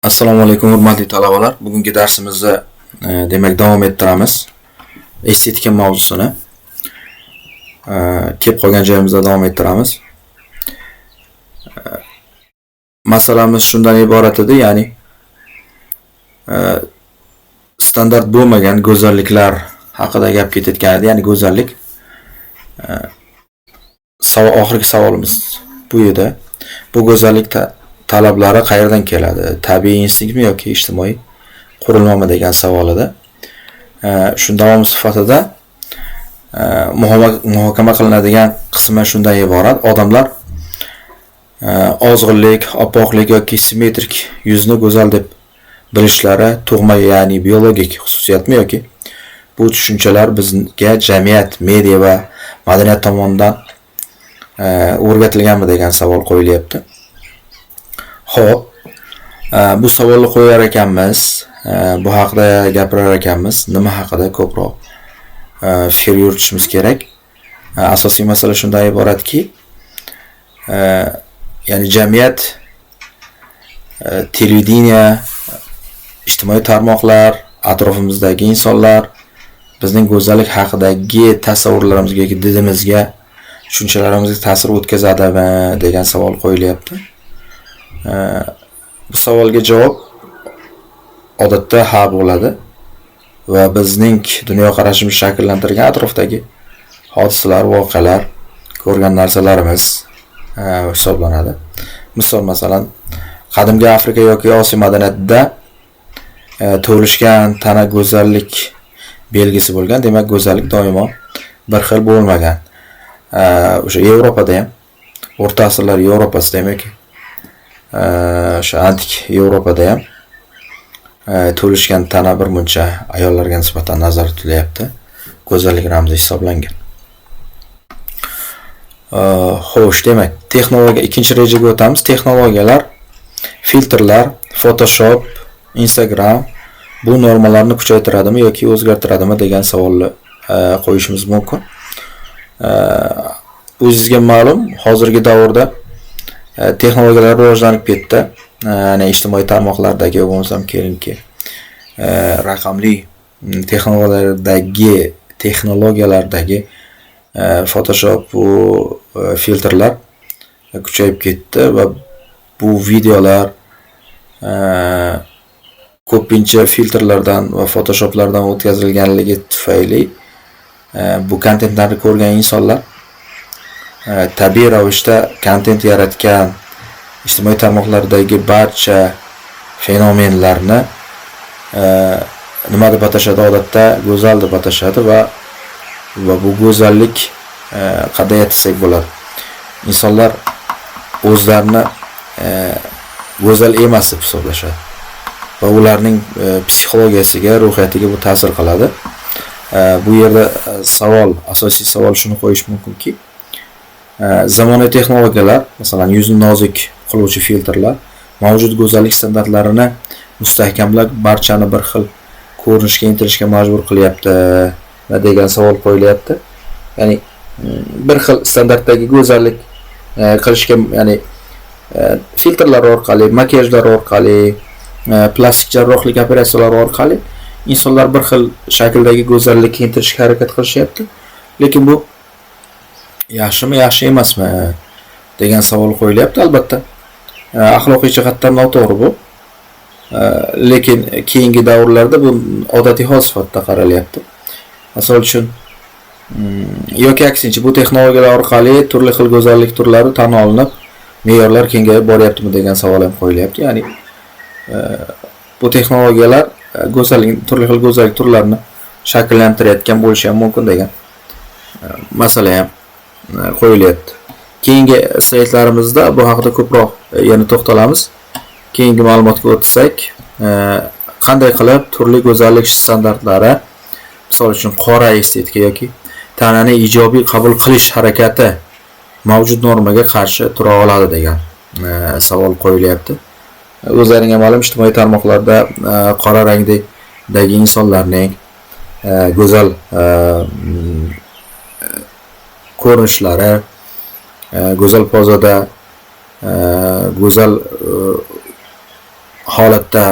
Assalomu alaykum hurmatli talabalar. Bugungi darsimizni demak davom ettiramiz. Estetika mavzusini kelib qolgan joyimizda davom ettiramiz. Masalamiz shundan iborat edi, ya'ni standart bo'lmagan go'zalliklar haqida gap ketayotgan edi. Ya'ni go'zallik oxirgi savolimiz bu edi. Bu go'zallik talablari qayerdan keladi? Tabiiy instinktmi yoki ijtimoiy qurilmami degan savol edi. Shu davom sifatida muhokama qilinadigan qismi shundan iborat. Odamlar ozg'inlik, oppoqlik yoki simmetrik yuzni go'zal deb bilishlari tug'ma, ya'ni biologik xususiyatmi yoki bu tushunchalar bizga jamiyat, media va madaniyat tomonidan o'rgatilganmi degan savol qo'yilyapti. Xo'p, bu savolni qo'yar ekanmiz, bu haqida gapirar ekanmiz, nima haqida ko'proq fikr yuritishimiz kerak. Asosiy masala shundan iboratki, ya'ni jamiyat, televideniya, ijtimoiy tarmoqlar, atrofimizdagi insonlar bizning go'zallik haqidagi tasavvurlarimizga yoki didimizga, tushunchalarimizga ta'sir o'tkazadimi degan savol qo'yilyapti. Bu savolga javob odatda ha bo'ladi va bizning dunyoqarashimizni shakllantirgan atrofdagi hodisalar, voqealar, ko'rgan narsalarimiz hisoblanadi. Misol masalan, qadimgi Afrika yoki Osiyo madaniyatida to'lishgan tana go'zallik belgisi bo'lgan. Demak, go'zallik doimo bir xil bo'lmagan. O'sha Yevropada ham, o'rta asrlar Yevropasida ham yoki o'sha antik Yevropada ham to'lishgan tana bir muncha ayollarga nisbatan nazarda tutilyapti. Go'zallik ramzi hisoblangan. Xo'sh, demak, texnologiya ikkinchi rejaga o'tamiz. Texnologiyalar, filtrlar, Photoshop, Instagram bu normalarni kuchaytiradimi yoki o'zgartiradimi degan savolni qo'yishimiz mumkin. O'zingizga ma'lum, hozirgi davrda texnologiyalar rivojlanib ketdi. Ya'ni ijtimoiy tarmoqlardagi bo'lmasam kelinki raqamli texnologiyalardagi Photoshop bu filtrlar kuchayib ketdi va bu videolar ko'pincha filtrlardan va Photoshoplardan o'tkazilganligi tufayli bu kontentlarni ko'rgan insonlar tabiiy ravishda kontent yaratgan ijtimoiy tarmoqlardagi barcha fenomenlarni nima deb atashadi? Odatda go'zal deb atashadi va bu go'zallik qanday aytsak bo'ladi? Insonlar o'zlarini go'zal emas deb hisoblashadi va ularning psixologiyasiga, ruhiyatiga bu ta'sir qiladi. Bu yerda asosiy savol shuni qo'yish mumkinki, zamonaviy texnologiyalar, masalan, yuzni nozik qiluvchi filtrlar mavjud go'zallik standartlarini mustahkamlab, barchani bir xil ko'rinishga intilishga majbur qilyapti degan savol qo'yilyapti. Ya'ni bir xil standartdagi go'zallik qilishga, ya'ni filtrlar orqali, makiyajlar orqali, plastik jarrohlik operatsiyalari orqali insonlar bir xil shakldagi go'zallikka intilishga harakat qilishyapti. Lekin bu yaxshimi, yaxshi emasmi degan savol qo'yilyapti. Albatta, axloqiy jihatdan noto'g'ri bu. Lekin keyingi davrlarda bu odatiy hol sifatida qaralyapti. Misol uchun, yoki aksincha, bu texnologiyalar orqali turli xil go'zallik turlari tan olinib, me'yorlar kengayib boryaptimi degan savol ham qo'yilyapti. Ya'ni bu texnologiyalar turli xil go'zallik turlarini shakllantirayotgan bo'lishi ham mumkin degan masala ham qo'yilyapti. Keyingi slaydlarimizda bu haqida ko'proq yana to'xtalamiz. Keyingi ma'lumotga o'tsak, qanday qilib turli go'zallik standartlari, misol uchun qora estetika yoki tanani ijobiy qabul qilish harakati mavjud normaga qarshi tura oladi degan savol qo'yilyapti. O'zlaringga ma'lum, ijtimoiy tarmoqlarda qora rangdagi insonlarning go'zal ko'rinishlari, go'zal pozada, go'zal holatda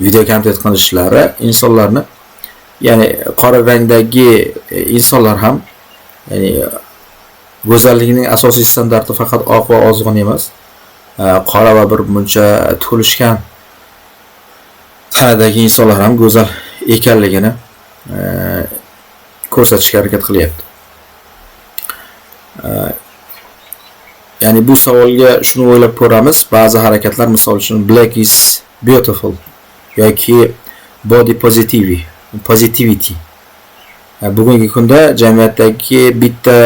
video kontent qilishlari insonlarni, ya'ni qora rangdagi insonlar ham, ya'ni go'zallikning asosiy standarti faqat oq va ozg'in emas, qora va bir muncha to'lishgan tanadagi insonlar ham go'zal ekanligini ko'rsatishga harakat qilyapti. Ya'ni bu savolga shuni o'ylab ko'ramiz, ba'zi harakatlar, misol uchun black is beautiful yoki body positivity. Bugungi kunda jamiyatdagi bitta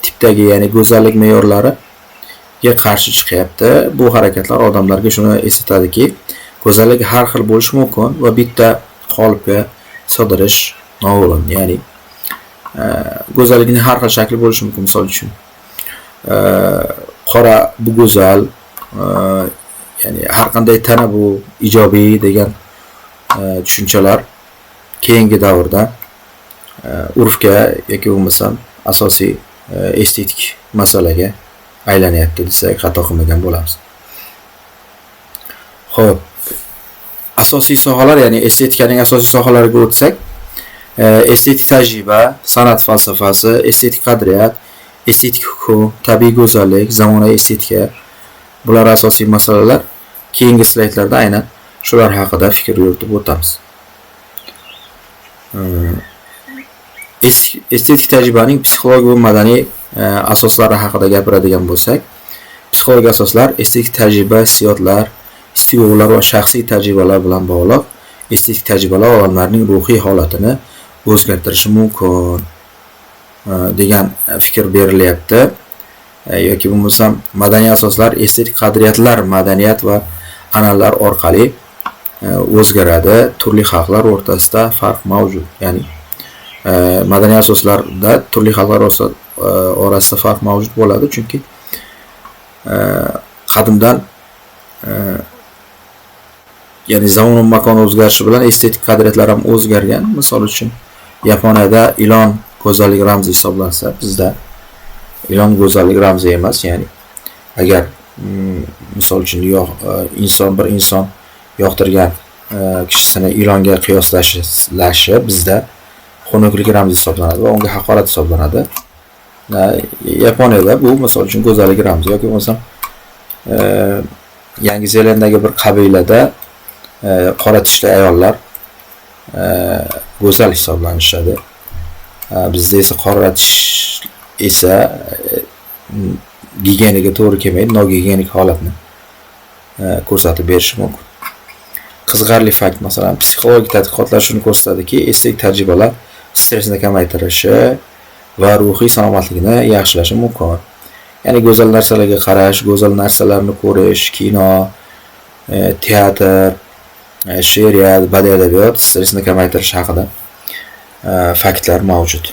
tipdagi, ya'ni go'zallik me'yorlariga qarshi chiqyapti. Bu harakatlar odamlarga shuni eslatadiki, go'zallik har xil bo'lishi mumkin va bitta qolipga sig'dirish noo'rin. Ya'ni go'zallikning har xil shakli bo'lishi mumkin. Misol uchun qora bu go'zal, ya'ni har qanday tana bu ijobiy degan tushunchalar keyingi davrda urfga yoki bo'lmasam asosiy estetik masalaga aylanyapti desak xato qilmagan bo'lamiz. Xo'p, asosiy sohalar, ya'ni estetikaning asosiy sohalariga o'tsak, estetik tajriba, san'at falsafasi, estetik qadriyat, estetik hukm, tabiiy go'zallik, zamonaviy estetika, bular asosiy masalalar. Keyingi slaydlarda aynan shular haqida fikr yuritib o'tamiz. Estetik tajribaning psixologik va madaniy asoslari haqida gapiradigan bo'lsak, psixologik asoslar estetik tajriba, hissiyotlar, his-tuyg'ular va shaxsiy tajribalar bilan bog'liq. Estetik tajribalar odamlarning ruhiy holatini o'zgartirishi mumkin degan fikr berilyapti. Yoki bo'lmasam madaniy asoslar estetik qadriyatlar madaniyat va an'analar orqali o'zgaradi. Turli xalqlar o'rtasida farq mavjud. Ya'ni madaniy asoslarda turli xalqlar orasida farq mavjud bo'ladi, chunki qadimdan ya'ni zamon va makon o'zgarishi bilan estetik qadriyatlar ham o'zgargan. Misol uchun Yaponiyada ilon go'zallik ramzi hisoblansa, bizda ilon go'zallik ramzi emas. Ya'ni agar misol uchun bir inson yoqtirgan kishisini ilonga qiyoslashi bizda xunuklik ramzi hisoblanadi va unga haqorat hisoblanadi. Yaponiyada bu misol uchun go'zallik ramzi. Yoki bo'lmasam Yangi Zelandiyadagi bir qabilada qora tishli ayollar go'zal hisoblanishadi. Bizda esa qora tish esa gigiyenaga to'g'ri kelmaydi, nogigiyenik holatni ko'rsatib berishi mumkin. Qiziqarli fakt, masalan, psixologik tadqiqotlar shuni ko'rsatadiki, estetik tajribalar stressni kamaytirishi va ruhiy salomatlikni yaxshilashi mumkin. Ya'ni go'zal narsalarga qarash, go'zal narsalarni ko'rish, kino, teatr, she'riyat, badiiy adabiyot stressni kamaytirish haqida faktlar mavjud.